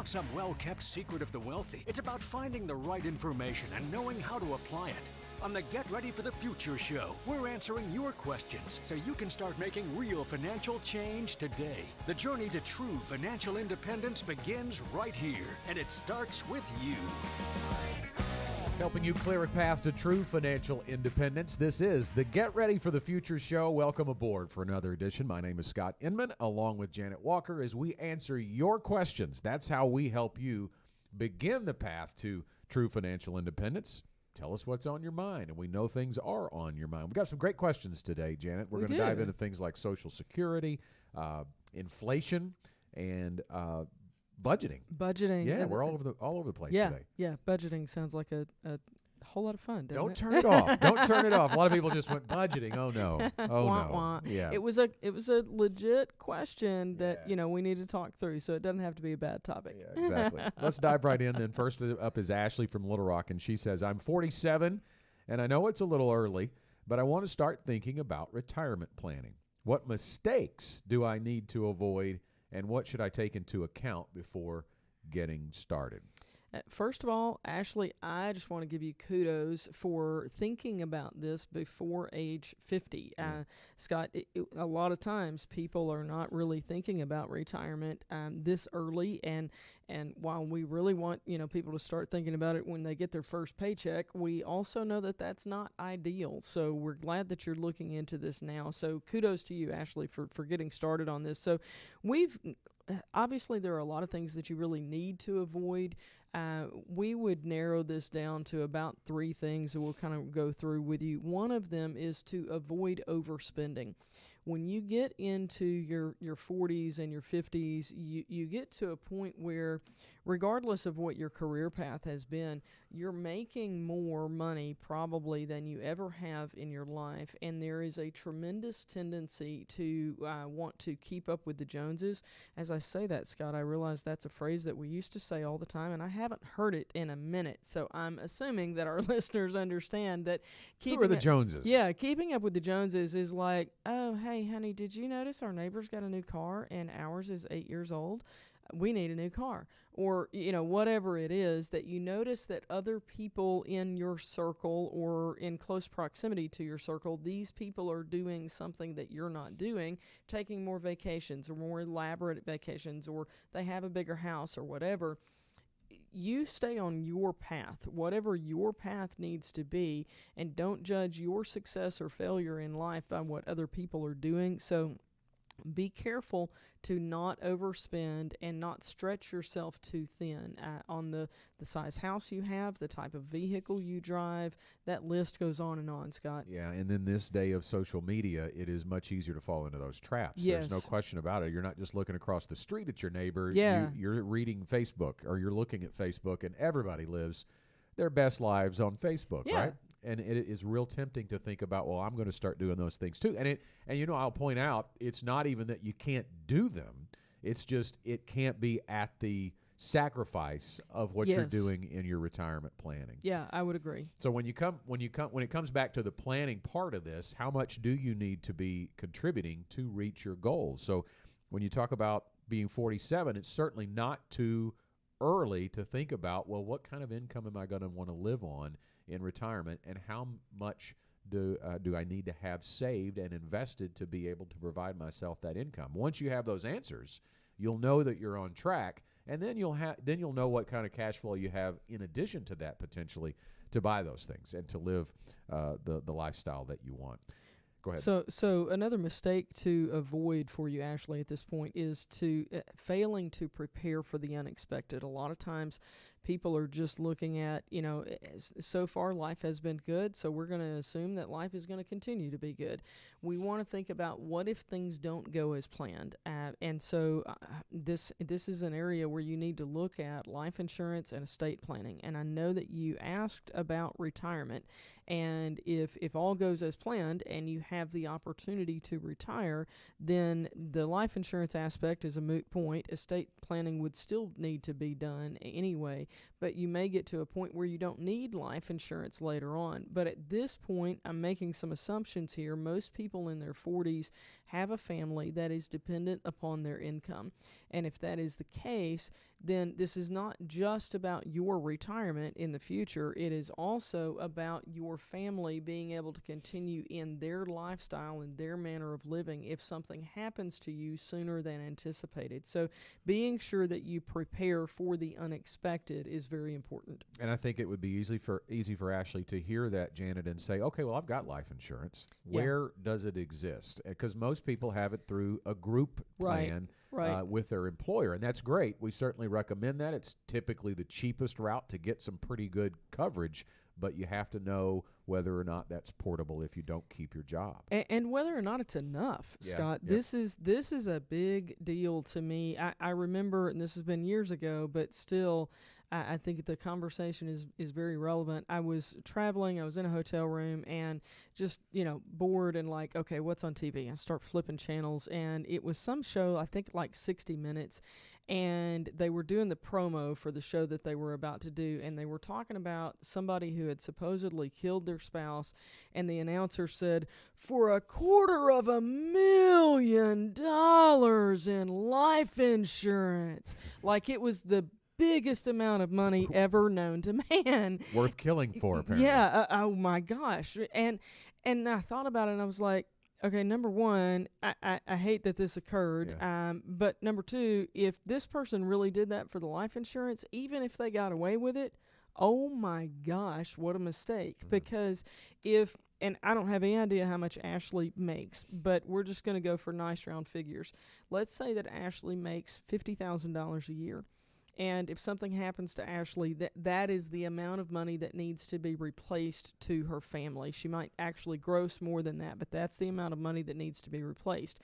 not some well-kept secret of the wealthy. It's about finding the right information and knowing how to apply it. On the Get Ready for the Future show, we're answering your questions so you can start making real financial change today. The journey to true financial independence begins right here, and it starts with you. Helping you clear a path to true financial independence. This is the Get Ready for the Future show. Welcome aboard for another edition. My name is Scott Inman, along with Janet Walker, as we answer your questions. That's how we help you begin the path to true financial independence. Tell us what's on your mind, and we know things are on your mind. We've got some great questions today, Janet. We're going to dive into things like Social Security, inflation, and budgeting. Yeah, we're all over the place today. Yeah, budgeting sounds like a whole lot of fun, doesn't it? Don't turn it off. Don't turn it off. A lot of people just went budgeting. Oh no. Oh wah, no. Wah. Yeah. It was a legit question that we need to talk through, so it doesn't have to be a bad topic. Yeah, exactly. Let's dive right in then. First up is Ashley from Little Rock, and she says, I'm 47, and I know it's a little early, but I want to start thinking about retirement planning. What mistakes do I need to avoid, and what should I take into account before getting started? First of all, Ashley, I just want to give you kudos for thinking about this before age 50. Scott, a lot of times people are not really thinking about retirement this early, and while we really want people to start thinking about it when they get their first paycheck, we also know that that's not ideal. So we're glad that you're looking into this now. So kudos to you, Ashley, for getting started on this. So obviously there are a lot of things that you really need to avoid. We would narrow this down to about 3 things that we'll kind of go through with you. One of them is to avoid overspending. When you get into your 40s and your 50s, you get to a point where, regardless of what your career path has been, you're making more money probably than you ever have in your life, and there is a tremendous tendency to want to keep up with the Joneses. As I say that, Scott, I realize that's a phrase that we used to say all the time, and I haven't heard it in a minute, so I'm assuming that our listeners understand that Who are the Joneses? Yeah, keeping up with the Joneses is like, oh, hey, honey, did you notice our neighbor's got a new car and ours is 8 years old? We need a new car. Or, whatever it is that you notice that other people in your circle or in close proximity to your circle, these people are doing something that you're not doing, taking more vacations or more elaborate vacations, or they have a bigger house or whatever. You stay on your path, whatever your path needs to be, and don't judge your success or failure in life by what other people are doing. So be careful to not overspend and not stretch yourself too thin on the size house you have, the type of vehicle you drive. That list goes on and on, Scott. Yeah, and then this day of social media, it is much easier to fall into those traps. Yes. There's no question about it. You're not just looking across the street at your neighbor. Yeah. You're reading Facebook, or you're looking at Facebook, and everybody lives their best lives on Facebook, right? And it is real tempting to think about, well, I'm going to start doing those things too. And I'll point out, it's not even that you can't do them. It's just it can't be at the sacrifice of what you're doing in your retirement planning. Yeah, I would agree. So when it comes back to the planning part of this, how much do you need to be contributing to reach your goals? So when you talk about being 47, it's certainly not too early to think about, well, what kind of income am I going to want to live on in retirement, and how much do I need to have saved and invested to be able to provide myself that income? Once you have those answers, you'll know that you're on track, and then you'll know what kind of cash flow you have in addition to that, potentially, to buy those things and to live the lifestyle that you want. Go ahead. So another mistake to avoid for you, Ashley, at this point is failing to prepare for the unexpected. A lot of times people are just looking at, so far life has been good, so we're going to assume that life is going to continue to be good. We want to think about what if things don't go as planned. And so this is an area where you need to look at life insurance and estate planning. And I know that you asked about retirement. And if all goes as planned and you have the opportunity to retire, then the life insurance aspect is a moot point. Estate planning would still need to be done anyway, but you may get to a point where you don't need life insurance later on. But at this point, I'm making some assumptions here. Most people in their 40s have a family that is dependent upon their income. And if that is the case, then this is not just about your retirement in the future. It is also about your family being able to continue in their lifestyle and their manner of living if something happens to you sooner than anticipated. So being sure that you prepare for the unexpected is very important. And I think it would be easy for Ashley to hear that, Janet, and say, okay, well, I've got life insurance. Where does it exist? Because most people have it through a group plan with their employer, and that's great. We certainly recommend that. It's typically the cheapest route to get some pretty good coverage, but you have to know whether or not that's portable if you don't keep your job. And whether or not it's enough, Scott. Yeah. This is a big deal to me. I remember, and this has been years ago, but still, I think the conversation is very relevant. I was traveling. I was in a hotel room and just, bored and like, okay, what's on TV? I start flipping channels, and it was some show, I think like 60 Minutes, and they were doing the promo for the show that they were about to do, and they were talking about somebody who had supposedly killed their spouse, and the announcer said, for $250,000 in life insurance. Like it was the biggest amount of money ever known to man. Worth killing for, apparently. Yeah. Oh my gosh. And I thought about it, and I was like, okay, number one, I hate that this occurred. Yeah. But number two, if this person really did that for the life insurance, even if they got away with it, oh my gosh, what a mistake. Mm-hmm. Because and I don't have any idea how much Ashley makes, but we're just going to go for nice round figures. Let's say that Ashley makes $50,000 a year. And if something happens to Ashley, that is the amount of money that needs to be replaced to her family. She might actually gross more than that, but that's the amount of money that needs to be replaced.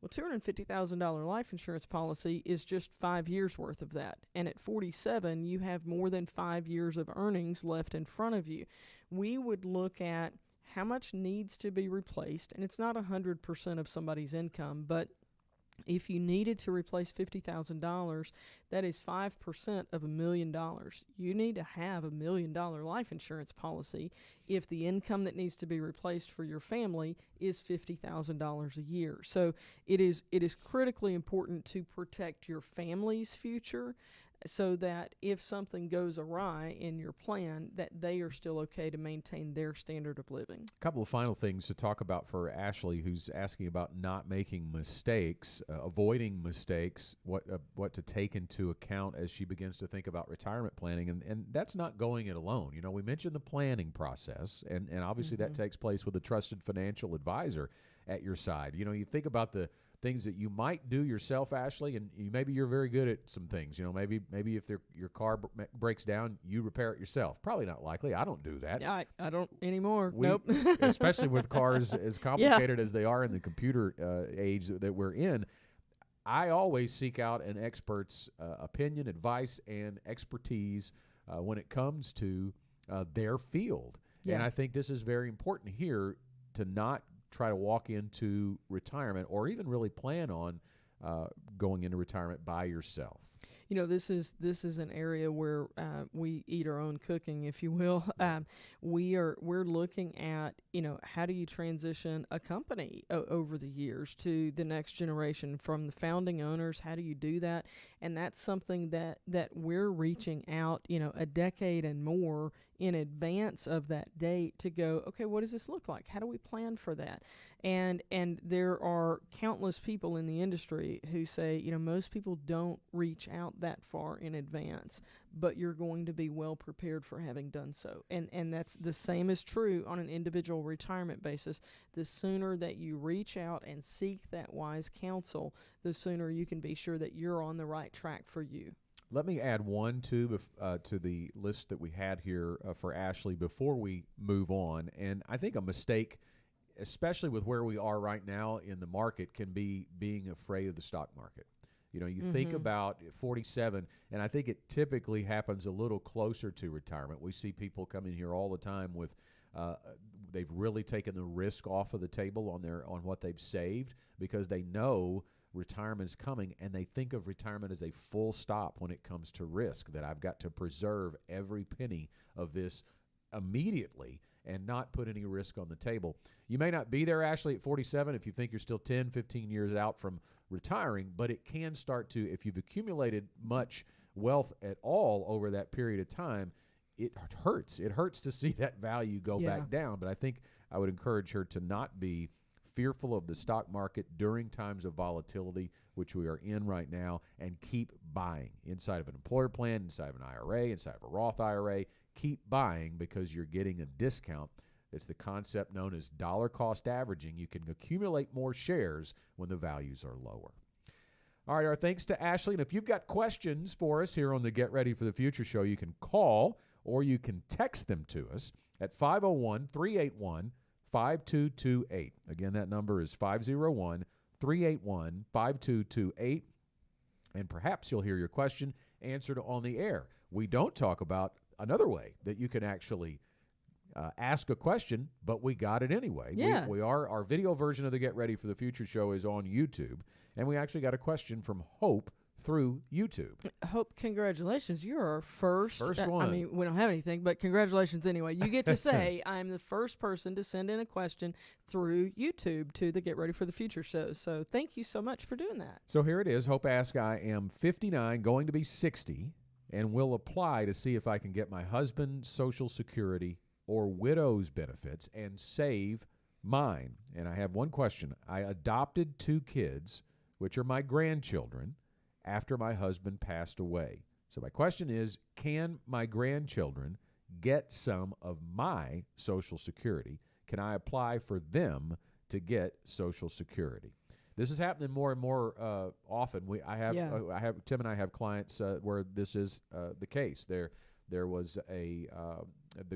Well, $250,000 life insurance policy is just 5 years worth of that. And at 47, you have more than 5 years of earnings left in front of you. We would look at how much needs to be replaced, and it's not 100% of somebody's income, but if you needed to replace $50,000, that is 5% of $1 million. You need to have $1 million life insurance policy if the income that needs to be replaced for your family is $50,000 a year. So it is critically important to protect your family's future, so that if something goes awry in your plan, that they are still okay to maintain their standard of living. A couple of final things to talk about for Ashley, who's asking about not making mistakes, avoiding mistakes, what to take into account as she begins to think about retirement planning. And that's not going it alone. We mentioned the planning process, and obviously that takes place with a trusted financial advisor at your side. You think about the things that you might do yourself, Ashley, and maybe you're very good at some things. Maybe if your car breaks down, you repair it yourself. Probably not likely. I don't do that. I don't anymore. Nope. Especially with cars as complicated as they are in the computer age that we're in. I always seek out an expert's opinion, advice, and expertise when it comes to their field. Yeah. And I think this is very important here, to not try to walk into retirement or even really plan on going into retirement by yourself. This is an area where we eat our own cooking, if you will. We're looking at how do you transition a company over the years to the next generation from the founding owners? How do you do that? And that's something that we're reaching out a decade and more in advance of that date to go, okay, what does this look like? How do we plan for that? And there are countless people in the industry who say, most people don't reach out that far in advance, but you're going to be well prepared for having done so. And that's the same is true on an individual retirement basis. The sooner that you reach out and seek that wise counsel, the sooner you can be sure that you're on the right track for you. Let me add one, too, to the list that we had here for Ashley before we move on. And I think a mistake, especially with where we are right now in the market, can be being afraid of the stock market. You think about 47, and I think it typically happens a little closer to retirement. We see people come in here all the time with they've really taken the risk off of the table on what they've saved, because they know retirement is coming, and they think of retirement as a full stop when it comes to risk, that I've got to preserve every penny of this immediately and not put any risk on the table. You may not be there, Ashley, at 47 if you think you're still 10, 15 years out from retiring, but it can start to, if you've accumulated much wealth at all over that period of time, it hurts. It hurts to see that value go back down. But I think I would encourage her to not be fearful of the stock market during times of volatility, which we are in right now, and keep buying inside of an employer plan, inside of an IRA, inside of a Roth IRA. Keep buying because you're getting a discount. It's the concept known as dollar cost averaging. You can accumulate more shares when the values are lower. All right, our thanks to Ashley. And if you've got questions for us here on the Get Ready for the Future show, you can call or you can text them to us at 501-381-5228. Again, that number is 501-381-5228. And perhaps you'll hear your question answered on the air. We don't talk about another way that you can actually ask a question, but we got it anyway. Yeah. Our video version of the Get Ready for the Future show is on YouTube, and we actually got a question from Hope through YouTube. Hope, congratulations. You're our first one. I mean, we don't have anything, but congratulations anyway. You get to say, I'm the first person to send in a question through YouTube to the Get Ready for the Future show. So thank you so much for doing that. So here it is. Hope asks, I am 59, going to be 60, and will apply to see if I can get my husband's Social Security or widow's benefits and save mine. And I have one question. I adopted 2 kids, which are my grandchildren, after my husband passed away. So my question is, can my grandchildren get some of my Social Security? Can I apply for them to get Social Security? This is happening more and more often. Tim and I have clients where this is the case. There was the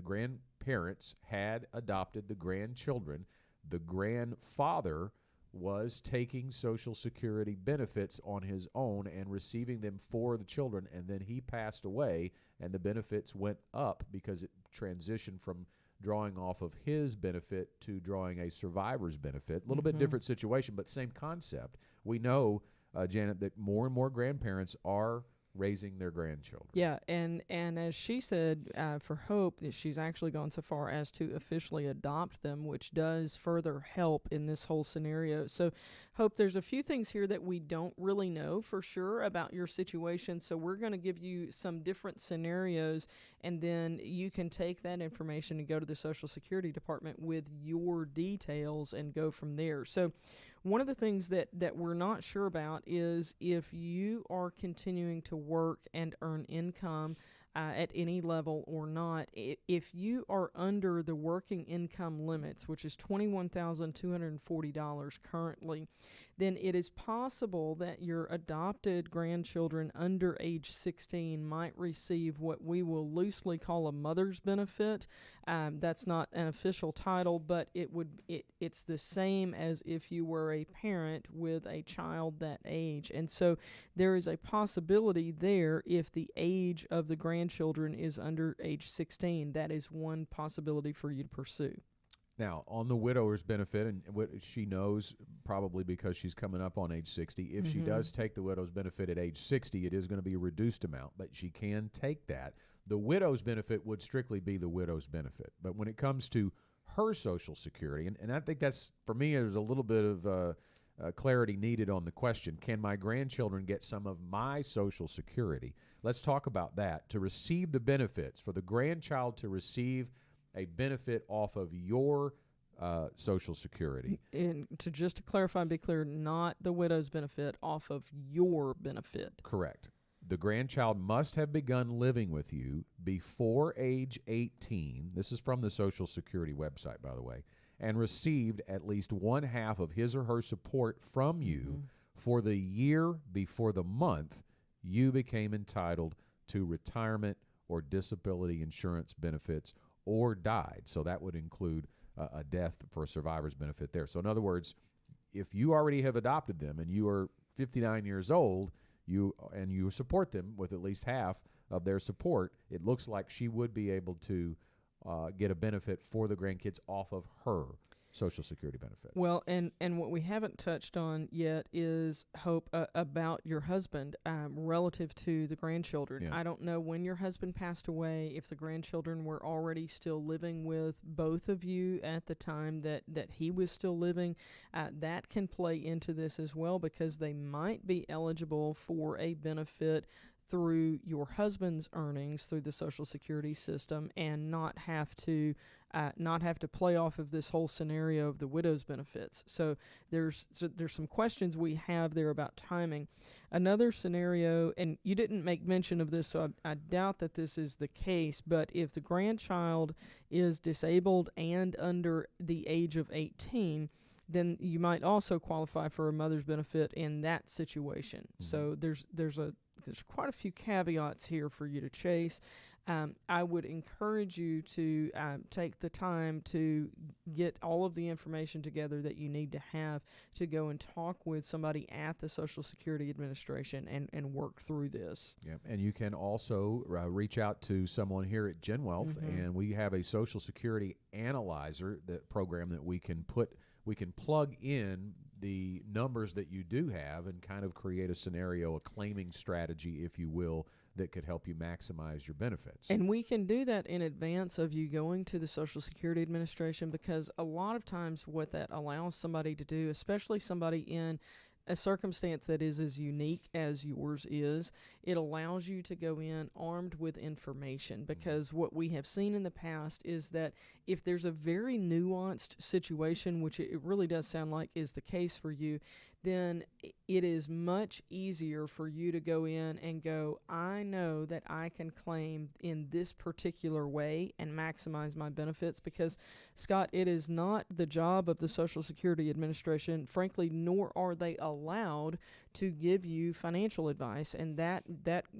grandparents had adopted the grandchildren. The grandfather was taking Social Security benefits on his own and receiving them for the children, and then he passed away, and the benefits went up because it transitioned from drawing off of his benefit to drawing a survivor's benefit. A little bit different situation, but same concept. We know, Janet, that more and more grandparents are raising their grandchildren. Yeah, and as she said, for Hope, she's actually gone so far as to officially adopt them, which does further help in this whole scenario. So, Hope, there's a few things here that we don't really know for sure about your situation, so we're going to give you some different scenarios, and then you can take that information and go to the Social Security Department with your details and go from there. So, one of the things that we're not sure about is if you are continuing to work and earn income at any level or not. If you are under the working income limits, which is $21,240 currently, then it is possible that your adopted grandchildren under age 16 might receive what we will loosely call a mother's benefit. That's not an official title, but it's the same as if you were a parent with a child that age. And so there is a possibility there if the age of the grandchildren is under age 16. That is one possibility for you to pursue. Now, on the widower's benefit, and what she knows probably because she's coming up on age 60, if she does take the widow's benefit at age 60, it is going to be a reduced amount, but she can take that. The widow's benefit would strictly be the widow's benefit. But when it comes to her Social Security, and I think that's, for me, there's a little bit of clarity needed on the question, can my grandchildren get some of my Social Security? Let's talk about that. To receive the benefits, for the grandchild to receive a benefit off of your Social Security. And to clarify and be clear, not the widow's benefit, off of your benefit. Correct. The grandchild must have begun living with you before age 18. This is from the Social Security website, by the way, and received at least one half of his or her support from you for the year before the month you became entitled to retirement or disability insurance benefits or died. So that would include a death for a survivor's benefit there. So in other words, if you already have adopted them and you are 59 years old, you support them with at least half of their support, it looks like she would be able to get a benefit for the grandkids off of her Social Security benefit. Well, and what we haven't touched on yet is, Hope, about your husband relative to the grandchildren. Yeah. I don't know when your husband passed away, if the grandchildren were already still living with both of you at the time that he was still living. That can play into this as well, because they might be eligible for a benefit through your husband's earnings through the Social Security system, and not have to play off of this whole scenario of the widow's benefits. So there's some questions we have there about timing. Another scenario, and you didn't make mention of this, so I doubt that this is the case, but if the grandchild is disabled and under the age of 18, then you might also qualify for a mother's benefit in that situation. Mm-hmm. So there's quite a few caveats here for you to chase. I would encourage you to take the time to get all of the information together that you need to have to go and talk with somebody at the Social Security Administration and work through this. Yeah, and you can also reach out to someone here at GenWealth, Mm-hmm. and we have a Social Security Analyzer, that program that we can plug in the numbers that you do have and kind of create a scenario, a claiming strategy, if you will, that could help you maximize your benefits. And we can do that in advance of you going to the Social Security Administration, because a lot of times what that allows somebody to do, especially somebody in a circumstance that is as unique as yours is, it allows you to go in armed with information, because what we have seen in the past is that if there's a very nuanced situation, which it really does sound like is the case for you, then it is much easier for you to go in and go, I know that I can claim in this particular way and maximize my benefits, because, Scott, it is not the job of the Social Security Administration, frankly, nor are they allowed to give you financial advice, and that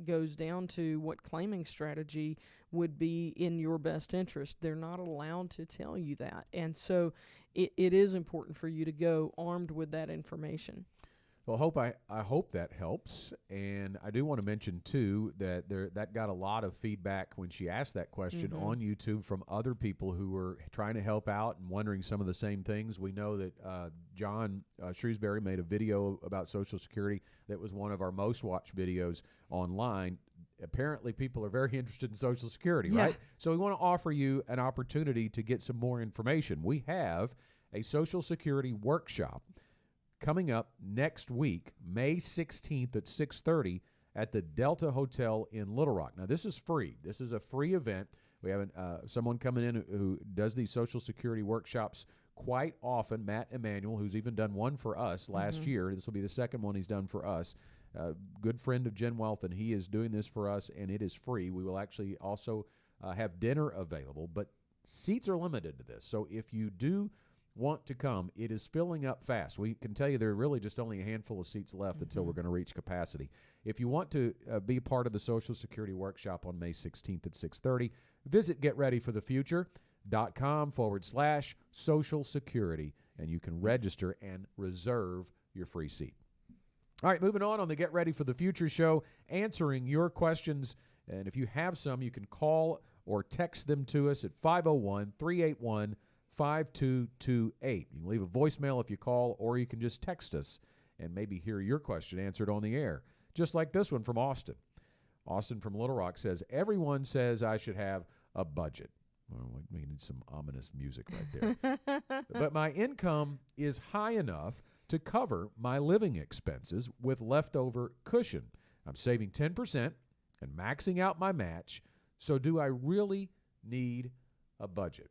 goes down to what claiming strategy would be in your best interest. They're not allowed to tell you that, and so it is important for you to go armed with that information. Well, I hope that helps, and I do want to mention too that got a lot of feedback when she asked that question Mm-hmm. on YouTube from other people who were trying to help out and wondering some of the same things. We know that John Shrewsbury made a video about Social Security that was one of our most watched videos online. Apparently, people are very interested in Social Security, Yeah. right? So we want to offer you an opportunity to get some more information. We have a Social Security workshop coming up next week, May 16th at 6:30 at the Delta Hotel in Little Rock. Now, this is free. This is a free event. We have someone coming in who does these Social Security workshops quite often, Matt Emanuel, who's even done one for us last Mm-hmm. year. This will be the second one he's done for us. Good friend of GenWealth, and he is doing this for us, and it is free. We will actually also have dinner available, but seats are limited to this. So if you do want to come, it is filling up fast. We can tell you there are really just only a handful of seats left until we're going to reach capacity. If you want to be part of the Social Security workshop on May 16th at 6:30, visit getreadyforthefuture.com/Social Security, and you can register and reserve your free seat. All right, moving on the Get Ready for the Future show, answering your questions. And if you have some, you can call or text them to us at 501-381-5228. You can leave a voicemail if you call, or you can just text us and maybe hear your question answered on the air. Just like this one from Austin. Austin from Little Rock says, everyone says I should have a budget. Well, we need some ominous music right there. But my income is high enough to cover my living expenses with leftover cushion. I'm saving 10% and maxing out my match. So do I really need a budget?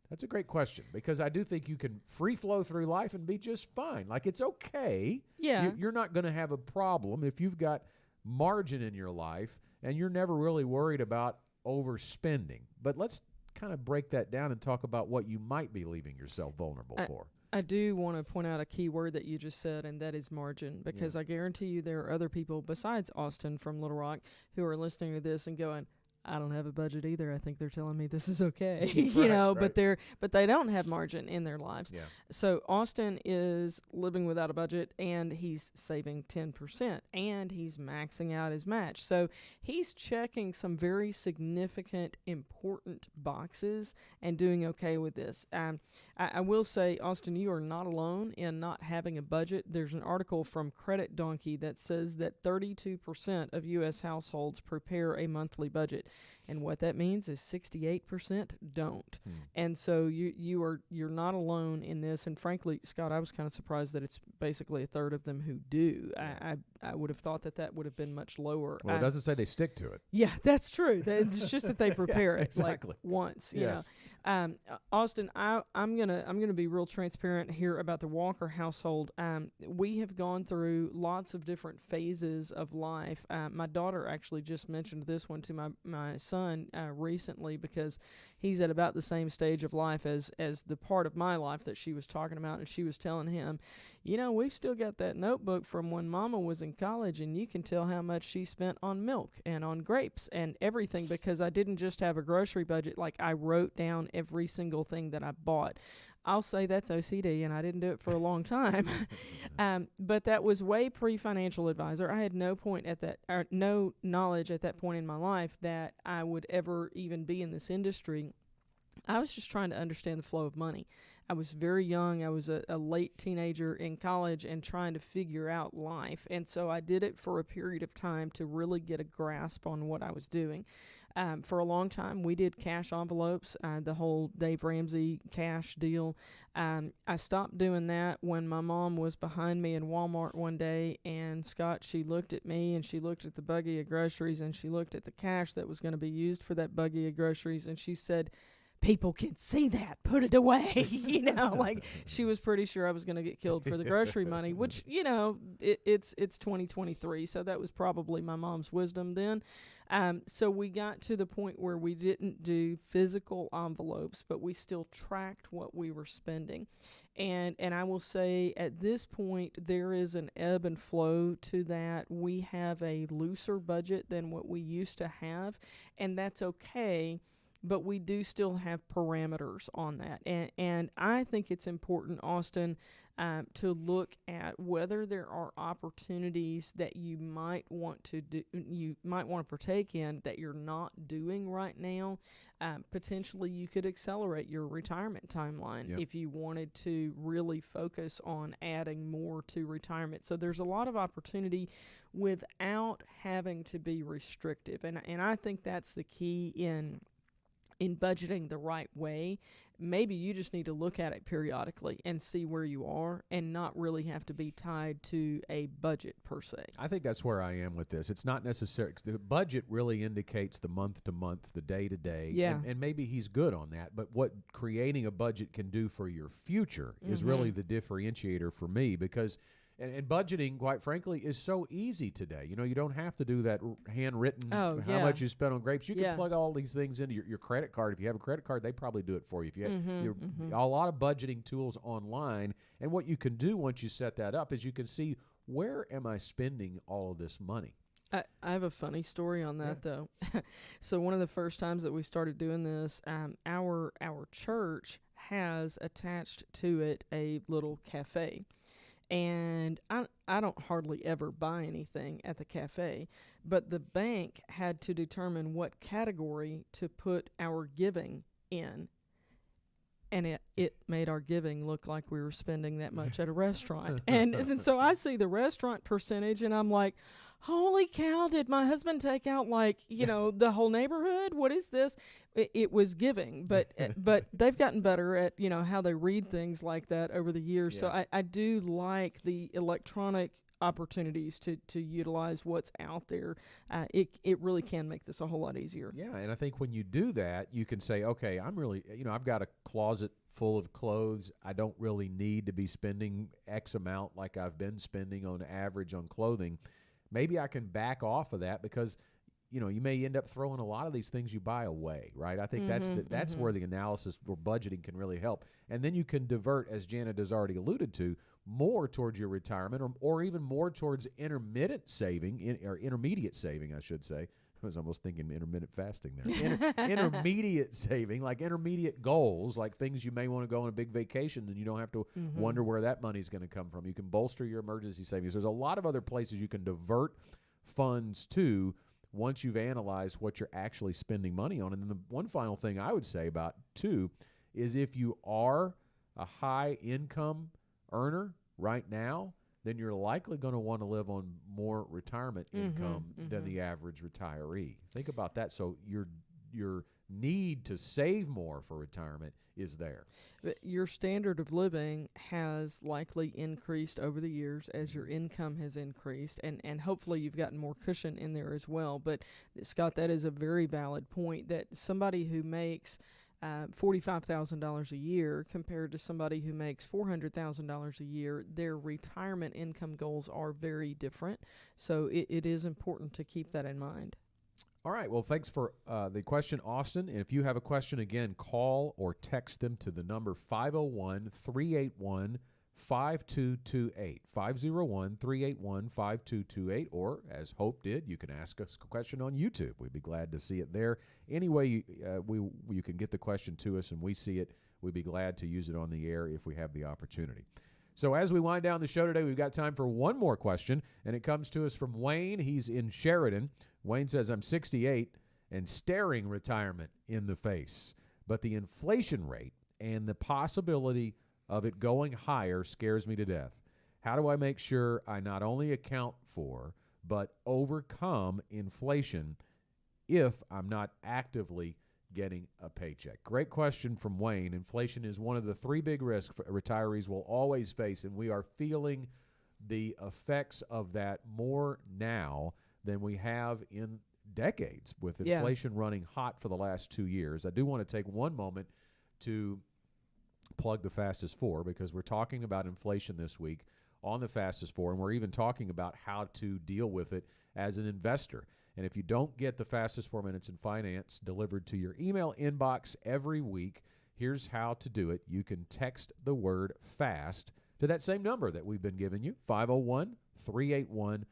That's a great question, because I do think you can free flow through life and be just fine. Like, it's okay. Yeah. You're not going to have a problem if you've got margin in your life and you're never really worried about overspending. But let's kind of break that down and talk about what you might be leaving yourself vulnerable for. I do want to point out a key word that you just said, and that is margin, because I guarantee you there are other people besides Austin from Little Rock who are listening to this and going, I don't have a budget either. I think they're telling me this is okay, Right. but they don't have margin in their lives. Yeah. So Austin is living without a budget, and he's saving 10%, and he's maxing out his match. So he's checking some very significant, important boxes and doing okay with this. I will say, Austin, you are not alone in not having a budget. There's an article from Credit Donkey that says that 32% of U.S. households prepare a monthly budget, and what that means is 68% don't. And so you're not alone in this. And frankly, Scott, I was kind of surprised that it's basically a third of them who do. I would have thought that would have been much lower. Well, it doesn't say they stick to it. Yeah, that's true. It's just that they prepare it exactly. like once. Yes. Austin, I'm gonna be real transparent here about the Walker household. We have gone through lots of different phases of life. My daughter actually just mentioned this one to my son recently, because he's at about the same stage of life as the part of my life that she was talking about, and she was telling him, we've still got that notebook from when Mama was in college, and you can tell how much she spent on milk and on grapes and everything, because I didn't just have a grocery budget. Like, I wrote down every single thing that I bought. I'll say that's OCD, and I didn't do it for a long time. But that was way pre-financial advisor. I had no knowledge at that point in my life that I would ever even be in this industry. I was just trying to understand the flow of money. I was very young. I was a late teenager in college and trying to figure out life. And so I did it for a period of time to really get a grasp on what I was doing. For a long time, we did cash envelopes, the whole Dave Ramsey cash deal. I stopped doing that when my mom was behind me in Walmart one day, and Scott, she looked at me, and she looked at the buggy of groceries, and she looked at the cash that was going to be used for that buggy of groceries, and she said, "People can see that. Put it away." Like, she was pretty sure I was going to get killed for the grocery money, which, it's 2023, so that was probably my mom's wisdom then. So we got to the point where we didn't do physical envelopes, but we still tracked what we were spending. And I will say, at this point, there is an ebb and flow to that. We have a looser budget than what we used to have, and that's okay. But we do still have parameters on that. And I think it's important, Austin, to look at whether there are opportunities that you might want to partake in that you're not doing right now. Potentially, you could accelerate your retirement timeline if you wanted to really focus on adding more to retirement. So there's a lot of opportunity without having to be restrictive. And I think that's the key in budgeting the right way. Maybe you just need to look at it periodically and see where you are, and not really have to be tied to a budget per se. I think that's where I am with this. It's not necessary. The budget really indicates the month to month, the day to day. Yeah. And maybe he's good on that. But what creating a budget can do for your future is really the differentiator for me, because and budgeting, quite frankly, is so easy today. You don't have to do that handwritten, how much you spent on grapes. You can plug all these things into your credit card. If you have a credit card, they probably do it for you. If you have a lot of budgeting tools online, and what you can do once you set that up is you can see, where am I spending all of this money? I have a funny story on that, though. So one of the first times that we started doing this, our church has attached to it a little cafe. And I don't hardly ever buy anything at the cafe, but the bank had to determine what category to put our giving in. And it made our giving look like we were spending that much at a restaurant. And so I see the restaurant percentage, and I'm like, holy cow, did my husband take out, the whole neighborhood? What is this? It was giving, but they've gotten better at, how they read things like that over the years. Yeah. So I do like the electronic opportunities to utilize what's out there. It really can make this a whole lot easier. Yeah, and I think when you do that, you can say, okay, I'm really, I've got a closet full of clothes. I don't really need to be spending X amount like I've been spending on average on clothing. Maybe I can back off of that, because you may end up throwing a lot of these things you buy away, right? I think that's where the analysis for budgeting can really help. And then you can divert, as Janet has already alluded to, more towards your retirement, or even more towards intermediate saving, I should say. was almost thinking intermittent fasting there. Intermediate saving, like intermediate goals, like things you may want to go on a big vacation and you don't have to wonder where that money's going to come from. You can bolster your emergency savings. There's a lot of other places you can divert funds to once you've analyzed what you're actually spending money on. And then the one final thing I would say about too is if you are a high income earner right now, then you're likely going to want to live on more retirement income than the average retiree. Think about that. So your need to save more for retirement is there. But your standard of living has likely increased over the years as your income has increased, and hopefully you've gotten more cushion in there as well. But, Scott, that is a very valid point, that somebody who makes $45,000 a year compared to somebody who makes $400,000 a year, their retirement income goals are very different. So it is important to keep that in mind. All right. Well, thanks for the question, Austin. And if you have a question, again, call or text them to the number 501-381-5228, 501-381-5228, or as Hope did, you can ask us a question on YouTube. We'd be glad to see it there. Any way you can get the question to us and we see it, we'd be glad to use it on the air if we have the opportunity. So as we wind down the show today, we've got time for one more question, and it comes to us from Wayne. He's in Sheridan. Wayne says, I'm 68 and staring retirement in the face, but the inflation rate and the possibility of it going higher scares me to death. How do I make sure I not only account for but overcome inflation if I'm not actively getting a paycheck? Great question from Wayne. Inflation is one of the three big risks retirees will always face, and we are feeling the effects of that more now than we have in decades, with inflation running hot for the last 2 years. I do want to take one moment to plug the Fastest Four, because we're talking about inflation this week on the Fastest Four, and we're even talking about how to deal with it as an investor. And if you don't get the Fastest 4 Minutes in Finance delivered to your email inbox every week, here's how to do it. You can text the word FAST to that same number that we've been giving you, 501-381-5228.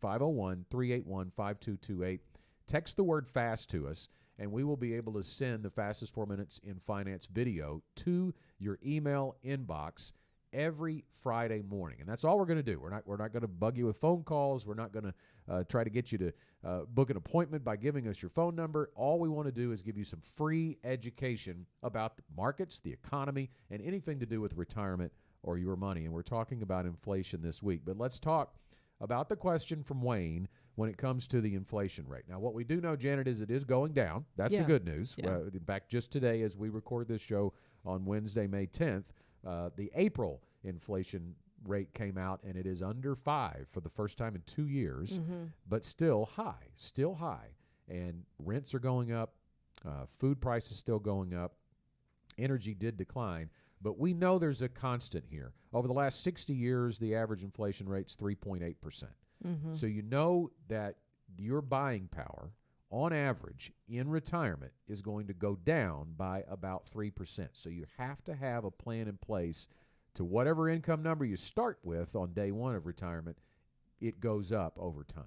501-381-5228. Text the word FAST to us, and we will be able to send the Fastest 4 Minutes in Finance video to your email inbox every Friday morning. And that's all we're going to do. We're not going to bug you with phone calls. We're not going to try to get you to book an appointment by giving us your phone number. All we want to do is give you some free education about the markets, the economy, and anything to do with retirement or your money. And we're talking about inflation this week. But let's talk about the question from Wayne when it comes to the inflation rate. Now, what we do know, Janet, is it is going down. That's the good news. Yeah. In fact, just today, as we record this show on Wednesday, May 10th, the April inflation rate came out, and it is under 5 for the first time in 2 years, but still high. And rents are going up. Food prices still going up. Energy did decline. But we know there's a constant here. Over the last 60 years, the average inflation rate's 3.8%. So you know that your buying power, on average, in retirement, is going to go down by about 3%. So you have to have a plan in place to whatever income number you start with on day one of retirement, it goes up over time.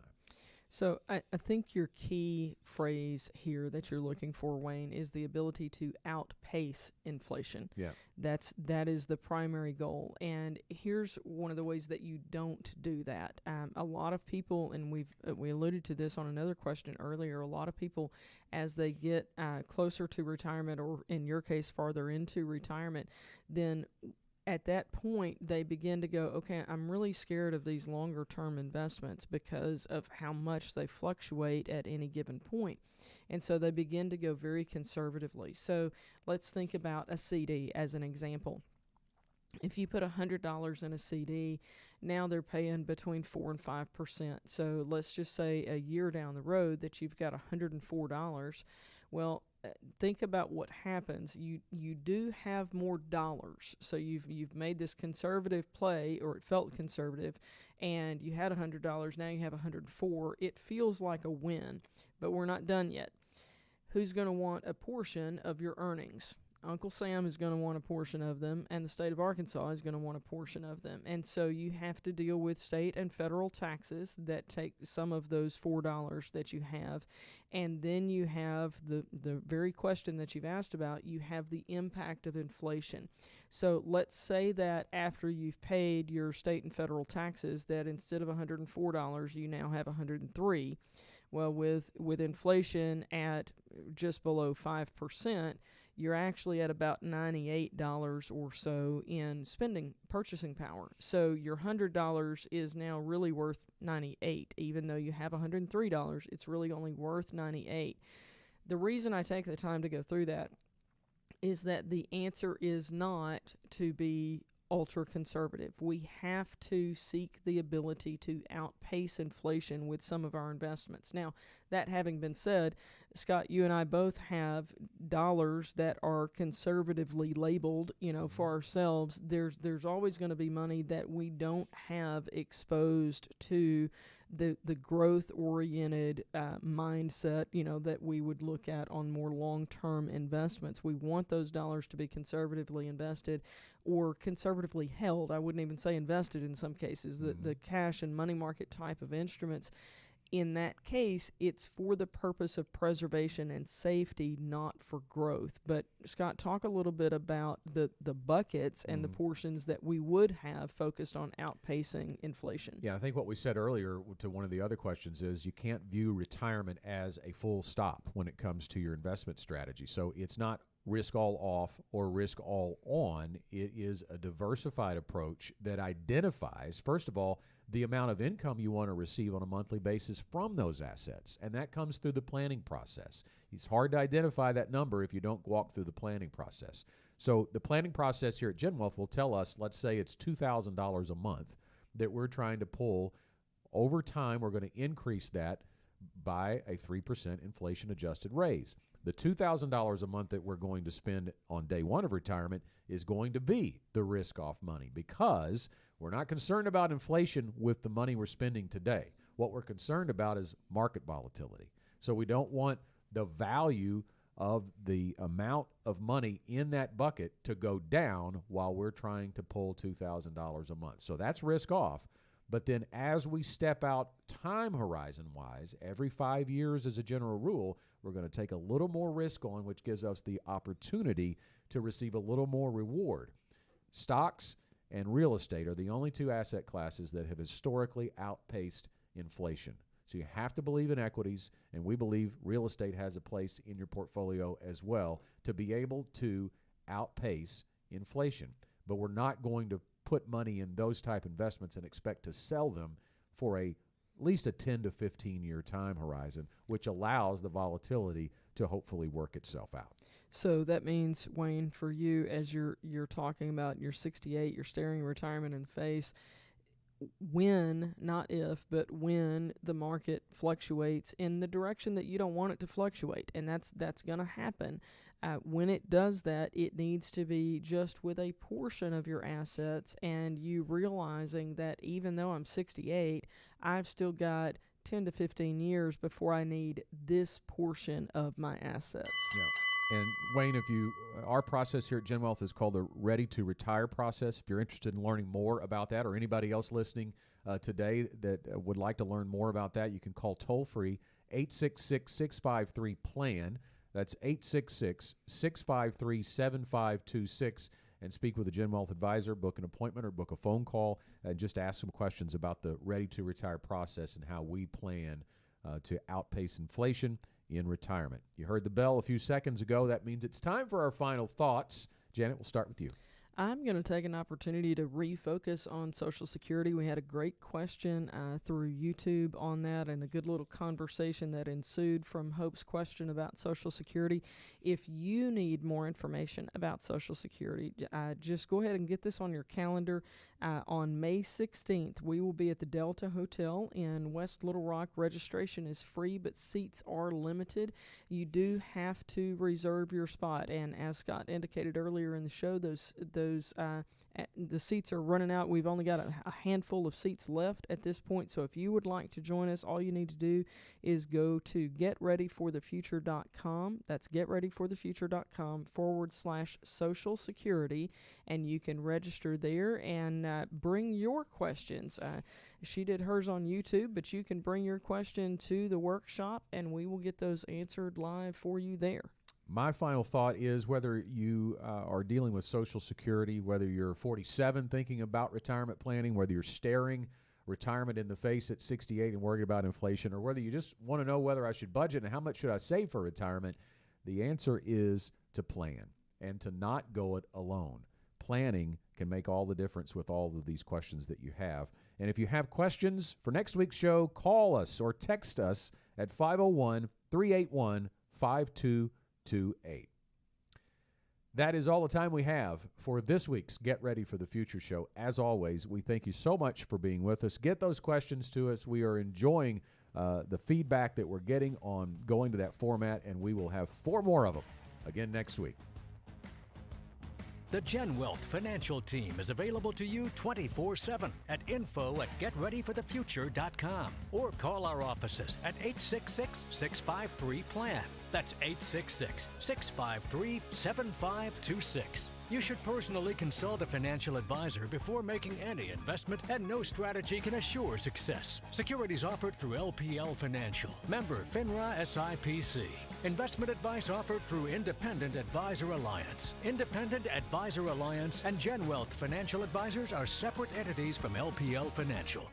So I think your key phrase here that you're looking for, Wayne, is the ability to outpace inflation. Yeah. That is the primary goal. And here's one of the ways that you don't do that. A lot of people, and we alluded to this on another question earlier, a lot of people, as they get closer to retirement, or in your case, farther into retirement, then at that point, they begin to go, okay, I'm really scared of these longer-term investments because of how much they fluctuate at any given point. And so they begin to go very conservatively. So let's think about a CD as an example. If you put $100 in a CD, now they're paying between 4 and 5%. So let's just say a year down the road that you've got $104. Well, think about what happens. You do have more dollars. So you've made this conservative play, or it felt conservative, and you had $100. Now you have $104. It feels like a win, but we're not done yet. Who's going to want a portion of your earnings Uncle Sam is going to want a portion of them, and the state of Arkansas is going to want a portion of them. And so you have to deal with state and federal taxes that take some of those $4 that you have. And then you have the very question that you've asked about, you have the impact of inflation. So let's say that after you've paid your state and federal taxes, that instead of $104, you now have $103. Well, with inflation at just below 5%, you're actually at about $98 or so in purchasing power. So your $100 is now really worth $98. Even though you have $103, it's really only worth $98. The reason I take the time to go through that is that the answer is not to be ultra conservative. We have to seek the ability to outpace inflation with some of our investments. Now, that having been said, Scott, you and I both have dollars that are conservatively labeled, for ourselves. There's always going to be money that we don't have exposed to the growth-oriented mindset, that we would look at on more long-term investments. We want those dollars to be conservatively invested or conservatively held. I wouldn't even say invested in some cases. The cash and money market type of instruments, in that case, it's for the purpose of preservation and safety, not for growth. But Scott, talk a little bit about the buckets and the portions that we would have focused on outpacing inflation. Yeah, I think what we said earlier to one of the other questions is you can't view retirement as a full stop when it comes to your investment strategy. So it's not risk all off or risk all on. It is a diversified approach that identifies, first of all, the amount of income you want to receive on a monthly basis from those assets. And that comes through the planning process. It's hard to identify that number if you don't walk through the planning process. So the planning process here at GenWealth will tell us, let's say it's $2,000 a month that we're trying to pull. Over time, we're going to increase that by a 3% inflation-adjusted raise. The $2,000 a month that we're going to spend on day one of retirement is going to be the risk-off money because we're not concerned about inflation with the money we're spending today. What we're concerned about is market volatility. So we don't want the value of the amount of money in that bucket to go down while we're trying to pull $2,000 a month. So that's risk off. But then as we step out time horizon-wise, every 5 years as a general rule, we're going to take a little more risk on, which gives us the opportunity to receive a little more reward. Stocks and real estate are the only two asset classes that have historically outpaced inflation. So you have to believe in equities, and we believe real estate has a place in your portfolio as well to be able to outpace inflation. But we're not going to put money in those type investments and expect to sell them for at least a 10 to 15 year time horizon, which allows the volatility to hopefully work itself out. So that means, Wayne, for you, as you're talking about you're 68, you're staring retirement in the face, when, not if, but when the market fluctuates in the direction that you don't want it to fluctuate, and that's going to happen. When it does that, it needs to be just with a portion of your assets, and you realizing that even though I'm 68, I've still got 10 to 15 years before I need this portion of my assets. Yeah. And Wayne, our process here at GenWealth is called the Ready to Retire process. If you're interested in learning more about that, or anybody else listening today that would like to learn more about that, you can call toll-free 866-653-PLAN. That's 866-653-7526, and speak with a GenWealth advisor, book an appointment or book a phone call, and just ask some questions about the Ready to Retire process and how we plan to outpace inflation in retirement. You heard the bell a few seconds ago. That means it's time for our final thoughts. Janet, we'll start with you. I'm going to take an opportunity to refocus on Social Security. We had a great question through YouTube on that, and a good little conversation that ensued from Hope's question about Social Security. If you need more information about Social Security, just go ahead and get this on your calendar. On May 16th, we will be at the Delta Hotel in West Little Rock. Registration is free, but seats are limited. You do have to reserve your spot, and as Scott indicated earlier in the show, those those. The seats are running out. We've only got a handful of seats left at this point. So if you would like to join us, all you need to do is go to getreadyforthefuture.com. That's getreadyforthefuture.com/Social Security, and you can register there and bring your questions. She did hers on YouTube, but you can bring your question to the workshop, and we will get those answered live for you there. My final thought is whether you are dealing with Social Security, whether you're 47 thinking about retirement planning, whether you're staring retirement in the face at 68 and worried about inflation, or whether you just want to know whether I should budget and how much should I save for retirement, the answer is to plan and to not go it alone. Planning can make all the difference with all of these questions that you have. And if you have questions for next week's show, call us or text us at 501-381-5228. That is all the time we have for this week's Get Ready for the Future show. As always, we thank you so much for being with us. Get those questions to us. We are enjoying the feedback that we're getting on going to that format, and we will have 4 more of them again next week. The GenWealth financial team is available to you 24/7 at info@getreadyforthefuture.com or call our offices at 866-653-PLAN. That's 866-653-7526. You should personally consult a financial advisor before making any investment, and no strategy can assure success. Securities offered through LPL Financial. Member FINRA SIPC. Investment advice offered through Independent Advisor Alliance. Independent Advisor Alliance and GenWealth Financial Advisors are separate entities from LPL Financial.